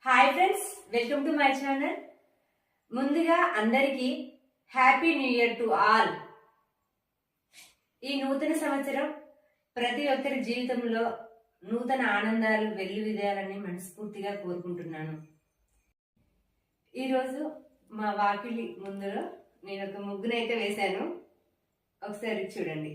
Hi friends, welcome to my channel. ముందుగా అందరికీ happy new year to all. ఈ నూతన సంవత్సరం ప్రతి ఒక్కరి జీవితంలో నూతన ఆనందాలు వెల్లువిదేయాలని మనస్ఫూర్తిగా కోరుకుంటున్నాను. ఈరోజు మా వాకిలి ముందులో నేను ఒక ముగ్గునైతే వేశాను. ఒకసారి చూడండి.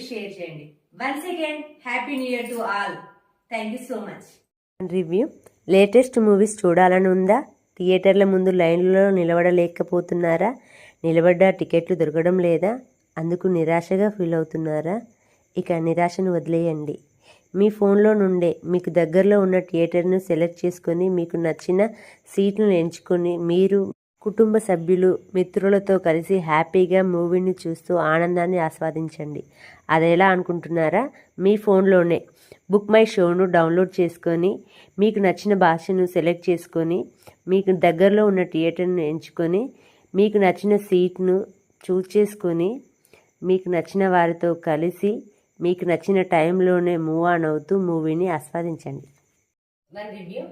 షేర్ చేయండి. Once again happy new year to all. Thank you so much. Review. Latest movies చూడాలని ఉందా? థియేటర్ల ముందు లైన్లలో నిలబడలేకపోతున్నారా? నిలబడ్డ టికెట్లు దొరకడం లేదా? అందుకు నిరాశగా ఫీల్ అవుతున్నారా? ఇక నిరాశను వదిలేయండి. మీ ఫోన్లో నుండే మీకు దగ్గరలో ఉన్న థియేటర్ను సెలెక్ట్ చేసుకొని మీకు నచ్చిన సీట్లను ఎంచుకొని మీరు కుటుంబ సభ్యులు మిత్రులతో కలిసి హ్యాపీగా మూవీని చూస్తూ ఆనందాన్ని ఆస్వాదించండి. అదెలా అనుకుంటున్నారా? మీ ఫోన్లోనే బుక్ మై షోను డౌన్లోడ్ చేసుకొని మీకు నచ్చిన భాషను సెలెక్ట్ చేసుకొని మీకు దగ్గరలో ఉన్న థియేటర్ను ఎంచుకొని మీకు నచ్చిన సీట్ను చూస్ చేసుకొని మీకు నచ్చిన వారితో కలిసి మీకు నచ్చిన టైంలోనే మూవ్ ఆన్ అవుతూ మూవీని ఆస్వాదించండి. One review.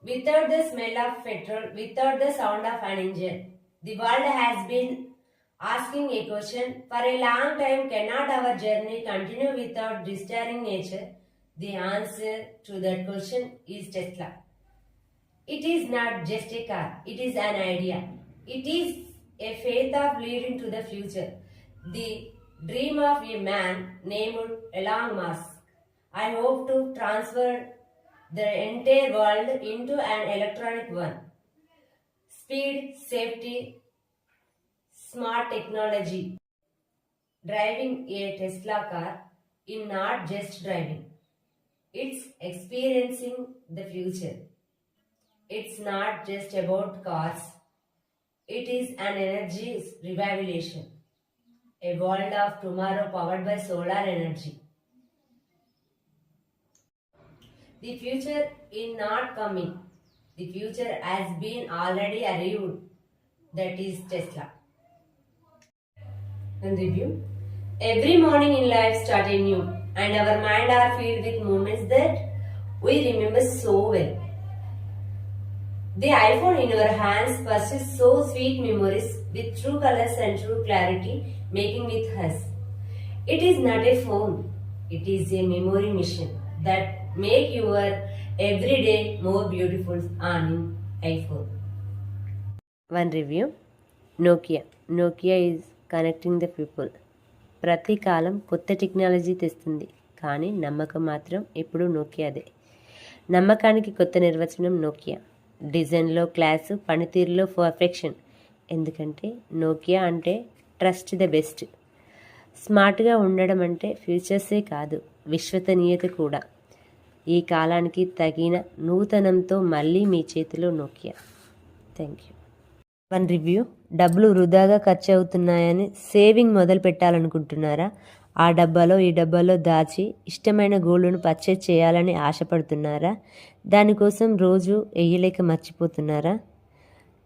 Without the smell of petrol, without the sound of an engine, the world has been asking a question. For a long time, cannot our journey continue without disturbing nature? The answer to that question is Tesla. It is not just a car, it is an idea. It is a faith of leading to the future. The dream of a man named Elon Musk. I hope to transfer the entire world into an electronic one. Speed, safety, smart technology. Driving a Tesla car is not just driving. It's experiencing the future. It's not just about cars. It is an energy revolution. A world of tomorrow powered by solar energy. The future is not coming. The future has been already arrived. That is Tesla. And review. Every morning in life starts anew, and our mind are filled with moments that we remember so well. The iPhone in our hands persists so sweet memories with true colors and true clarity, making with us. It is not a phone. It is a memory mission that make your everyday more beautiful on iPhone. One review. Nokia is connecting the people. ప్రతి కాలం కొత్త technology తెస్తుంది, కానీ నమ్మకం మాత్రం ఎప్పుడూ నోకియాదే. నమ్మకానికి కొత్త నిర్వచనం నోకియా. డిజైన్లో క్లాసు, పనితీరులో పర్ఫెక్షన్. ఎందుకంటే నోకియా అంటే ట్రస్ట్ ద బెస్ట్. స్మార్ట్గా ఉండడం అంటే ఫ్యూచర్సే కాదు, విశ్వసనీయత కూడా. ఈ కాలానికి తగిన నూతనంతో మళ్ళీ మీ చేతిలో Nokia. Thank you. One review. డబ్బులు వృధాగా ఖర్చు అవుతున్నాయని సేవింగ్ మొదలు పెట్టాలనుకుంటున్నారా? ఆ డబ్బాలో ఈ డబ్బాలో దాచి ఇష్టమైన గోల్డ్ను పర్చేజ్ చేయాలని ఆశపడుతున్నారా? దానికోసం రోజు వేయలేక మర్చిపోతున్నారా?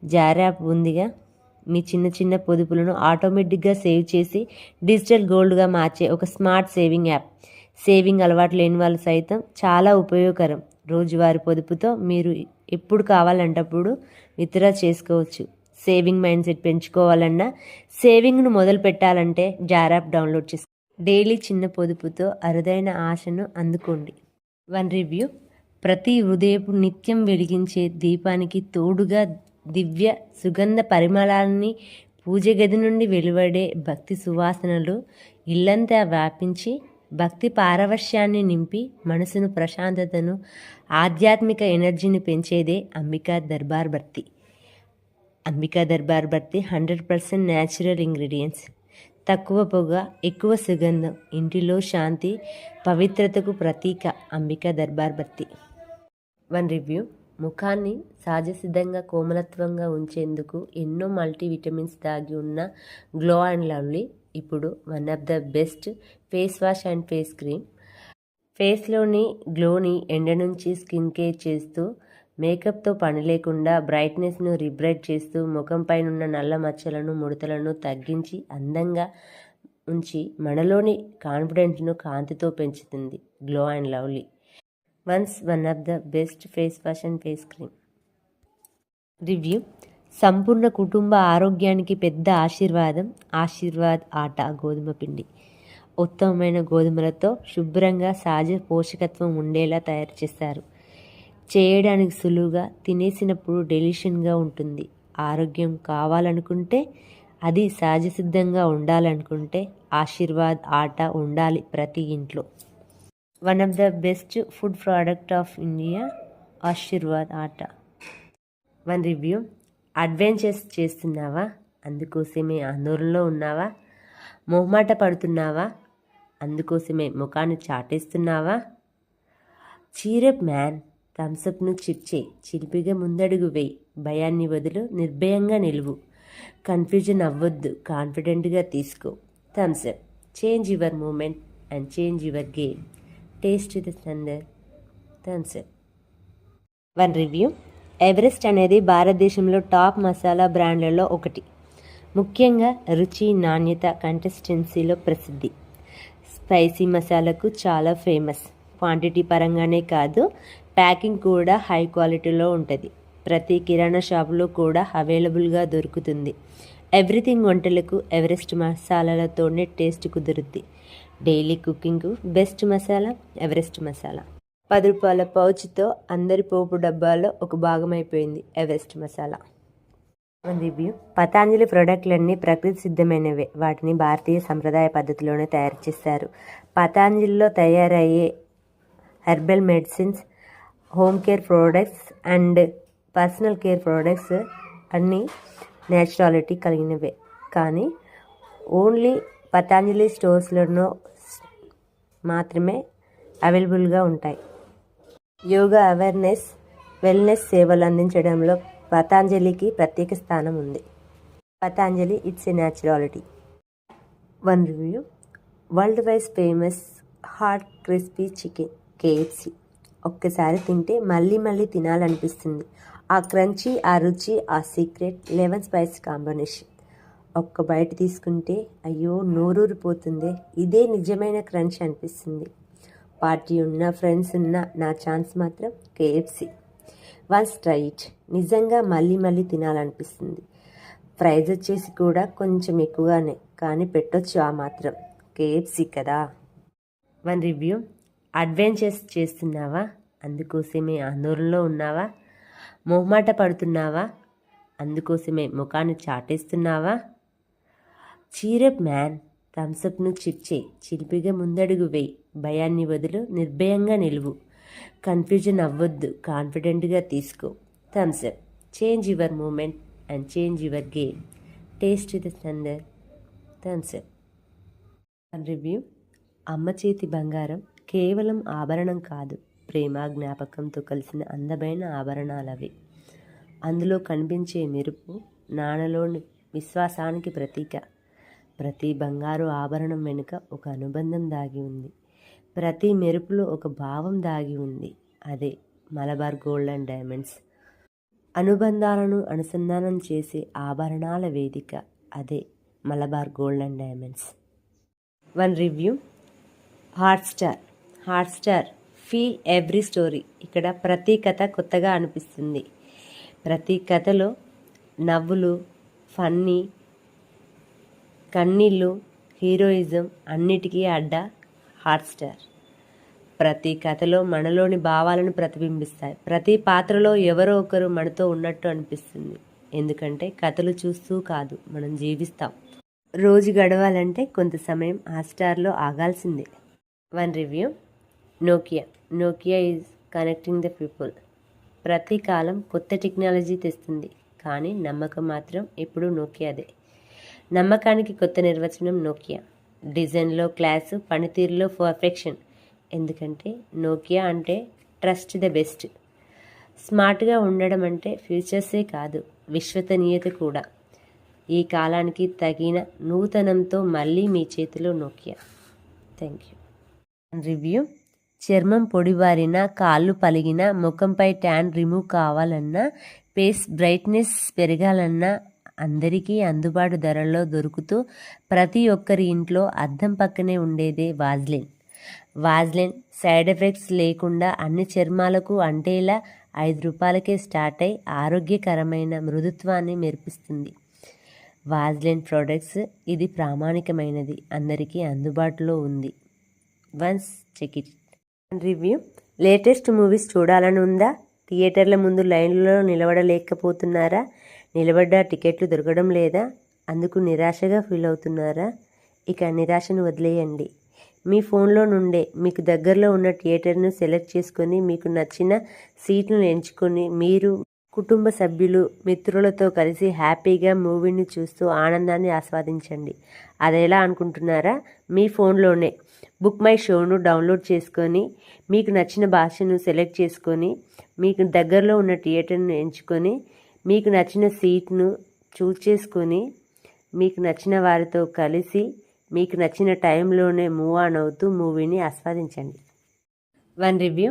జార్ యాప్ ఉందిగా, మీ చిన్న చిన్న పొదుపులను ఆటోమేటిక్గా సేవ్ చేసి డిజిటల్ గోల్డ్గా మార్చే ఒక స్మార్ట్ సేవింగ్ యాప్. సేవింగ్ అలవాటు లేని వాళ్ళు సైతం చాలా ఉపయోగకరం. రోజువారీ పొదుపుతో మీరు ఎప్పుడు కావాలంటప్పుడు విత్డ్రా చేసుకోవచ్చు. సేవింగ్ మైండ్ సెట్ పెంచుకోవాలన్నా, సేవింగ్ను మొదలు పెట్టాలంటే జార్ యాప్ డౌన్లోడ్ చేసుకోండి. డైలీ చిన్న పొదుపుతో అరుదైన ఆశను అందుకోండి. One review. ప్రతి హృదయపు నిత్యం వెలిగించే దీపానికి తోడుగా దివ్య సుగంధ పరిమళాన్ని పూజ గది నుండి వెలువడే భక్తి సువాసనలు ఇల్లంతా వ్యాపించి భక్తి పారవశ్యాన్ని నింపి మనసును ప్రశాంతతను ఆధ్యాత్మిక ఎనర్జీని పెంచేదే అంబికా దర్బార్ బత్తి. అంబికా దర్బార్ బత్తి 100% న్యాచురల్ ఇంగ్రీడియంట్స్, తక్కువ పొగ, ఎక్కువ సుగంధం, ఇంటిలో శాంతి పవిత్రతకు ప్రతీక అంబికా దర్బార్ బత్తి. One review. ముఖాన్ని సహజసిద్ధంగా కోమలత్వంగా ఉంచేందుకు ఎన్నో మల్టీవిటమిన్స్ దాగి ఉన్న గ్లో అండ్ లవ్లీ ఇప్పుడు one of the best face wash and face cream. ఫేస్లోని గ్లోని ఎండ నుంచి స్కిన్ కేర్ చేస్తూ, మేకప్తో పని లేకుండా బ్రైట్నెస్ను రిబ్రైట్ చేస్తూ, ముఖం పైనున్న నల్ల మచ్చలను ముడతలను తగ్గించి అందంగా ఉంచి మనలోని కాన్ఫిడెన్స్ను కాంతితో పెంచుతుంది glow and lovely. One of the best face wash and face cream. Review. సంపూర్ణ కుటుంబ ఆరోగ్యానికి పెద్ద ఆశీర్వాద్ ఆటా గోధుమ పిండి. ఉత్తమమైన గోధుమలతో శుభ్రంగా సహజ పోషకత్వం ఉండేలా తయారు చేస్తారు. చేయడానికి సులువుగా, తినేసినప్పుడు డెలిషన్గా ఉంటుంది. ఆరోగ్యం కావాలనుకుంటే, అది సహజసిద్ధంగా ఉండాలనుకుంటే ఆశీర్వాద్ ఆటా ఉండాలి ప్రతి ఇంట్లో. One of the best food product of India Aashirvaad atta. One review. Adventures చేస్తున్నావా? అందుకోసమే ఆందోళనలో ఉన్నావా? మొహమాట పడుతున్నావా? అందుకోసమే ముఖాన్ని చాటేస్తున్నావా? Cheer up man. థమ్సప్ను చిర్చే, చిలిపిగా ముందడుగు వేయి, భయాన్ని వదులు, నిర్భయంగా నిలువు, కన్ఫ్యూజన్ అవ్వద్దు, కాన్ఫిడెంట్గా తీసుకో. Thums Up. Change your moment and change your game. Taste the thunder. Thums Up. One review. Everest అనేది భారతదేశంలో టాప్ మసాలా బ్రాండ్లలో ఒకటి. ముఖ్యంగా రుచి, నాణ్యత, కన్సిస్టెన్సీలో ప్రసిద్ధి. స్పైసీ మసాలాకు చాలా ఫేమస్. క్వాంటిటీ పరంగానే కాదు, ప్యాకింగ్ కూడా హై క్వాలిటీలో ఉంటుంది. ప్రతి కిరాణా షాపులో కూడా అవైలబుల్గా దొరుకుతుంది. ఎవ్రీథింగ్ వంటలకు ఎవరెస్ట్ మసాలాలతోనే టేస్ట్ కుదురుద్ది. డైలీ కుకింగ్కు బెస్ట్ మసాలా ఎవరెస్ట్ మసాలా. 10 రూపాయల పౌచ్తో అందరి పోపు డబ్బాలో ఒక భాగమైపోయింది ఎవరెస్ట్ మసాలా. రివ్యూ. పతాంజలి ప్రోడక్ట్లన్నీ ప్రకృతి సిద్ధమైనవే. వాటిని భారతీయ సంప్రదాయ పద్ధతిలోనే తయారు చేస్తారు. పతాంజలిలో తయారయ్యే herbal medicines, home care products and personal care products అన్నీ నేచురాలిటీ కలిగినవే. కానీ ఓన్లీ పతాంజలి స్టోర్స్లో మాత్రమే అవైలబుల్గా ఉంటాయి. యోగా అవేర్నెస్, వెల్నెస్ సేవలు అందించడంలో పతాంజలికి ప్రత్యేక స్థానం ఉంది. Patanjali it's a naturality. One review. World wise famous hot crispy chicken KFC. ఒక్కసారి తింటే మళ్ళీ మళ్ళీ తినాలనిపిస్తుంది. ఆ క్రంచీ, ఆ రుచి, ఆ సీక్రెట్ 11 స్పైస్ కాంబినేషన్. ఒక్క బయట తీసుకుంటే అయ్యో నోరూరిపోతుంది. ఇదే నిజమైన క్రంచ్ అనిపిస్తుంది. పార్టీ ఉన్నా, ఫ్రెండ్స్ ఉన్నా నా ఛాన్స్ మాత్రం కేఎఫ్సి. Once try it. నిజంగా మళ్ళీ మళ్ళీ తినాలనిపిస్తుంది. ప్రైజ్ వచ్చేసి కూడా కొంచెం ఎక్కువగానే, కానీ పెట్టొచ్చు ఆ మాత్రం. కేఎఫ్సి కదా. One review. అడ్వెంచర్స్ చేస్తున్నావా? అందుకోసమే ఆందోళనలో ఉన్నావా? మొహమాట పడుతున్నావా? అందుకోసమే ముఖాన్ని చాటేస్తున్నావా? Cheer up man. థమ్సప్ను చిర్చే, చిలిపిగా ముందడుగు వేయి, భయాన్ని వదులు, నిర్భయంగా నిలువు, కన్ఫ్యూజన్ అవ్వద్దు, కాన్ఫిడెంట్గా తీసుకో. Thums Up. Change your moment and change your game. Taste the thunder. Thums Up. Review. అమ్మ చేతి బంగారం కేవలం ఆభరణం కాదు, ప్రేమ, జ్ఞాపకంతో కలిసిన అందమైన ఆభరణాలవి. అందులో కనిపించే మెరుపు నాన్నలోని విశ్వాసానికి ప్రతీక. ప్రతి బంగారు ఆభరణం వెనుక ఒక అనుబంధం దాగి ఉంది. ప్రతి మెరుపులో ఒక భావం దాగి ఉంది. అదే మలబార్ గోల్డ్ అండ్ డైమండ్స్. అనుబంధాలను అనుసంధానం చేసే ఆభరణాల వేదిక. అదే Malabar gold and diamonds. One review. Hotstar feel every story. ఇక్కడ ప్రతి కథ కొత్తగా అనిపిస్తుంది. ప్రతి కథలో నవ్వులు, ఫన్నీ, కన్నీళ్ళు, హీరోయిజం అన్నిటికీ అడ్డా హాట్స్టార్. ప్రతి కథలో మనలోని భావాలను ప్రతిబింబిస్తాయి. ప్రతి పాత్రలో ఎవరో ఒకరు మనతో ఉన్నట్టు అనిపిస్తుంది. ఎందుకంటే కథలు చూస్తూ కాదు, మనం జీవిస్తాం. రోజు గడవాలంటే కొంత సమయం హాట్స్టార్లో ఆగాల్సిందే. One review. Nokia is connecting the people. ప్రతి కాలం కొత్త టెక్నాలజీ తెస్తుంది, కానీ నమ్మకం మాత్రం ఎప్పుడూ నోకియాదే. నమ్మకానికి కొత్త నిర్వచనం నోకియా. డిజైన్లో క్లాసు, పనితీరులో పర్ఫెక్షన్. ఎందుకంటే నోకియా అంటే ట్రస్ట్ ద బెస్ట్. స్మార్ట్గా ఉండడం అంటే ఫీచర్సే కాదు, విశ్వసనీయత కూడా. ఈ కాలానికి తగిన నూతనంతో మళ్ళీ మీ చేతిలో నోకియా. Thank you. రివ్యూ. చర్మం పొడిబారినా, కాళ్ళు పలిగినా, ముఖంపై ట్యాన్ రిమూవ్ కావాలన్నా, ఫేస్ బ్రైట్నెస్ పెరగాలన్నా అందరికీ అందుబాటు ధరల్లో దొరుకుతూ ప్రతి ఒక్కరి ఇంట్లో అద్దం పక్కనే ఉండేదే వాజ్లిన్. వాజ్లిన్ సైడ్ ఎఫెక్ట్స్ లేకుండా అన్ని చర్మాలకు అంటేలా 5 రూపాయలకే స్టార్ట్ అయి ఆరోగ్యకరమైన మృదుత్వాన్ని మెరిపిస్తుంది. వాజ్లిన్ ప్రోడక్ట్స్ ఇది ప్రామాణికమైనది, అందరికీ అందుబాటులో ఉంది. Once check it. Review. Latest movies చూడాలని ఉందా? థియేటర్ల ముందు లైన్లలో నిలబడలేకపోతున్నారా? నిలబడ్డ టికెట్లు దొరకడం లేదా? అందుకు నిరాశగా ఫీల్ అవుతున్నారా? ఇక నిరాశను వదిలేయండి. మీ ఫోన్లో నుండే మీకు దగ్గరలో ఉన్న థియేటర్ను సెలెక్ట్ చేసుకొని మీకు నచ్చిన సీట్ను ఎంచుకొని మీరు కుటుంబ సభ్యులు మిత్రులతో కలిసి హ్యాపీగా మూవీని చూస్తూ ఆనందాన్ని ఆస్వాదించండి. అదెలా అనుకుంటున్నారా? మీ ఫోన్లోనే బుక్ మై షోను డౌన్లోడ్ చేసుకొని మీకు నచ్చిన భాషను సెలెక్ట్ చేసుకొని మీకు దగ్గరలో ఉన్న థియేటర్ను ఎంచుకొని మీకు నచ్చిన సీట్ను చూస్ చేసుకొని మీకు నచ్చిన వారితో కలిసి మీకు నచ్చిన టైంలోనే మూవ్ ఆన్ అవుతూ మూవీని ఆస్వాదించండి. 1 review.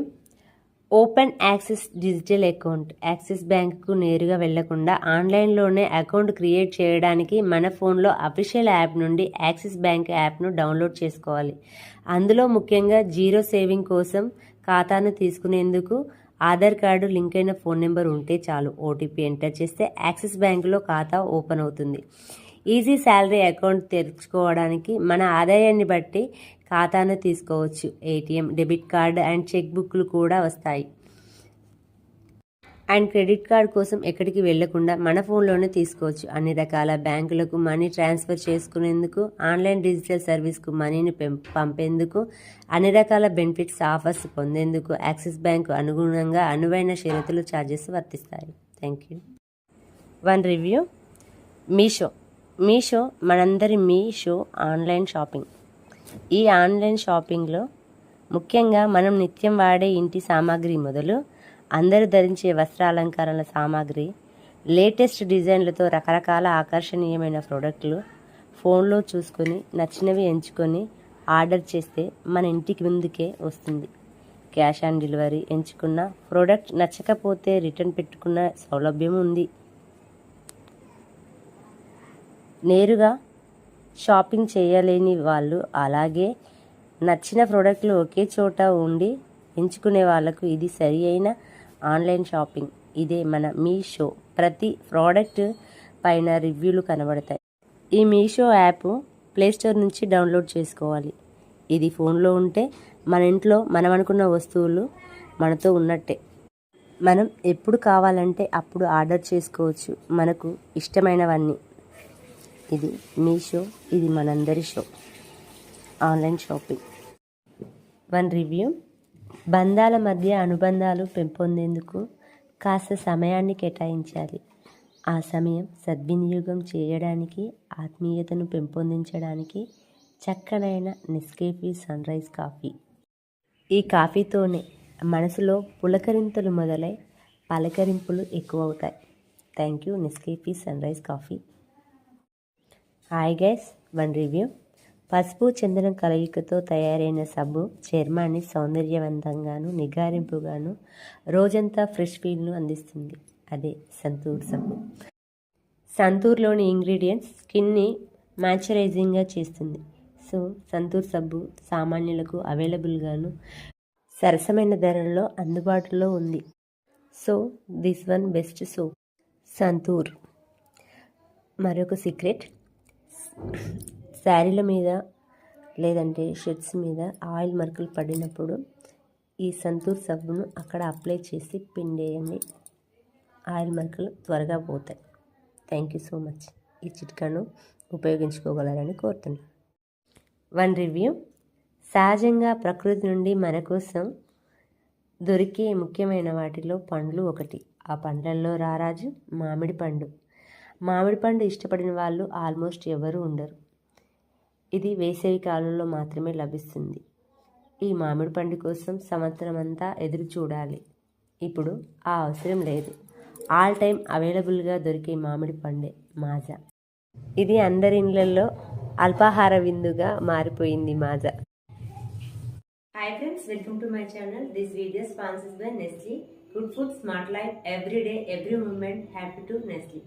Open axis digital account. Axis బ్యాంకుకు నేరుగా వెళ్లకుండా ఆన్లైన్లోనే అకౌంట్ క్రియేట్ చేయడానికి మన ఫోన్లో అఫీషియల్ యాప్ నుండి యాక్సిస్ బ్యాంక్ యాప్ను డౌన్లోడ్ చేసుకోవాలి. అందులో ముఖ్యంగా జీరో సేవింగ్ కోసం ఖాతాను తీసుకునేందుకు ఆధార్ కార్డు లింక్ అయిన ఫోన్ నెంబర్ ఉంటే చాలు. ఓటీపీ ఎంటర్ చేస్తే యాక్సిస్ బ్యాంకులో ఖాతా ఓపెన్ అవుతుంది. ఈజీ శాలరీ అకౌంట్ తెరుచుకోవడానికి మన ఆదాయాన్ని బట్టి ఖాతాను తీసుకోవచ్చు. ATM, debit card and check బుక్లు కూడా వస్తాయి. అండ్ క్రెడిట్ కార్డ్ కోసం ఎక్కడికి వెళ్లకుండా మన ఫోన్లోనే తీసుకోవచ్చు. అన్ని రకాల బ్యాంకులకు మనీ ట్రాన్స్ఫర్ చేసుకునేందుకు, ఆన్లైన్ డిజిటల్ సర్వీస్కు మనీని పంపేందుకు, అన్ని రకాల బెనిఫిట్స్ ఆఫర్స్ పొందేందుకు యాక్సిస్ బ్యాంకు అనుగుణంగా అనువైన షరతులు ఛార్జెస్ వర్తిస్తాయి. Thank you. 1 రివ్యూ. మీషో మనందరి మీషో ఆన్లైన్ షాపింగ్. ఈ ఆన్లైన్ షాపింగ్లో ముఖ్యంగా మనం నిత్యం వాడే ఇంటి సామాగ్రి మొదలు అందరూ ధరించే వస్త్రాలంకరణ సామాగ్రి, లేటెస్ట్ డిజైన్లతో రకరకాల ఆకర్షణీయమైన ప్రోడక్ట్లు ఫోన్లో చూసుకొని నచ్చినవి ఎంచుకొని ఆర్డర్ చేస్తే మన ఇంటికి ముందుకే వస్తుంది. Cash on delivery. ఎంచుకున్న ప్రోడక్ట్ నచ్చకపోతే రిటర్న్ పెట్టుకున్న సౌలభ్యం ఉంది. నేరుగా షాపింగ్ చేయలేని వాళ్ళు, అలాగే నచ్చిన ప్రోడక్ట్లు ఒకే చోట ఉండి ఎంచుకునే వాళ్ళకు ఇది సరి అయిన ఆన్లైన్ షాపింగ్. ఇదే మన మీషో. ప్రతి ప్రోడక్ట్ పైన రివ్యూలు కనబడతాయి. ఈ మీషో యాప్ ప్లేస్టోర్ నుంచి డౌన్లోడ్ చేసుకోవాలి. ఇది ఫోన్లో ఉంటే మన ఇంట్లో మనం అనుకున్న వస్తువులు మనతో ఉన్నట్టే. మనం ఎప్పుడు కావాలంటే అప్పుడు ఆర్డర్ చేసుకోవచ్చు మనకు ఇష్టమైనవన్నీ. ఇది మీషో. ఇది మనందరి షో. Online shopping. 1 రివ్యూ. బంధాల మధ్య అనుబంధాలు పెంపొందేందుకు కాస్త సమయాన్ని కేటాయించాలి. ఆ సమయం సద్వినియోగం చేయడానికి, ఆత్మీయతను పెంపొందించడానికి చక్కనైన నెస్కేఫీ సన్రైజ్ కాఫీ. ఈ కాఫీతోనే మనసులో పులకరింతలు మొదలై పలకరింపులు ఎక్కువవుతాయి. Thank you Nescafe Sunrise coffee. Hi guys. 1 review. పసుపు చందనం కలయికతో తయారైన సబ్బు చర్మాన్ని సౌందర్యవంతంగాను నిగారింపుగాను రోజంతా ఫ్రెష్ ఫీల్ను అందిస్తుంది. అదే సంతూర్ సబ్బు. సంతూర్లోని ఇంగ్రీడియంట్స్ స్కిన్ని మాయిశ్చరైజింగ్గా చేస్తుంది. సో సంతూర్ సబ్బు సామాన్యులకు అవైలబుల్గాను సరసమైన ధరల్లో అందుబాటులో ఉంది. So this one best soap Santoor. మరొక సీక్రెట్, శారీల మీద లేదంటే షర్ట్స్ మీద ఆయిల్ మరకలు పడినప్పుడు ఈ సంతూర్ సబ్బును అక్కడ అప్లై చేసి పిండేయండి. ఆయిల్ మరకలు త్వరగా పోతాయి. Thank you so much. ఈ చిట్కాను ఉపయోగించుకోగలరని కోరుతున్నాను. 1 రివ్యూ. సహజంగా ప్రకృతి నుండి మన కోసం దొరికే ముఖ్యమైన వాటిలో పండ్లు ఒకటి. ఆ పండ్లలో రారాజు మామిడి పండు. మామిడి పండు ఇష్టపడిన వాళ్ళు ఆల్మోస్ట్ ఎవరు ఉండరు. ఇది వేసవి కాలంలో మాత్రమే లభిస్తుంది. ఈ మామిడి పండు కోసం సంవత్సరం అంతా ఎదురు చూడాలి. ఇప్పుడు ఆ అవసరం లేదు. ఆల్ టైమ్ అవైలబుల్గా దొరికే మామిడి పండే మాజా. ఇది అందరి ఇళ్లలో అల్పాహార విందుగా మారిపోయింది Maaza. Hi friends, welcome to my channel. This video sponsored by Nestle. Good food, smart life, every day, every moment happy to Nestlé.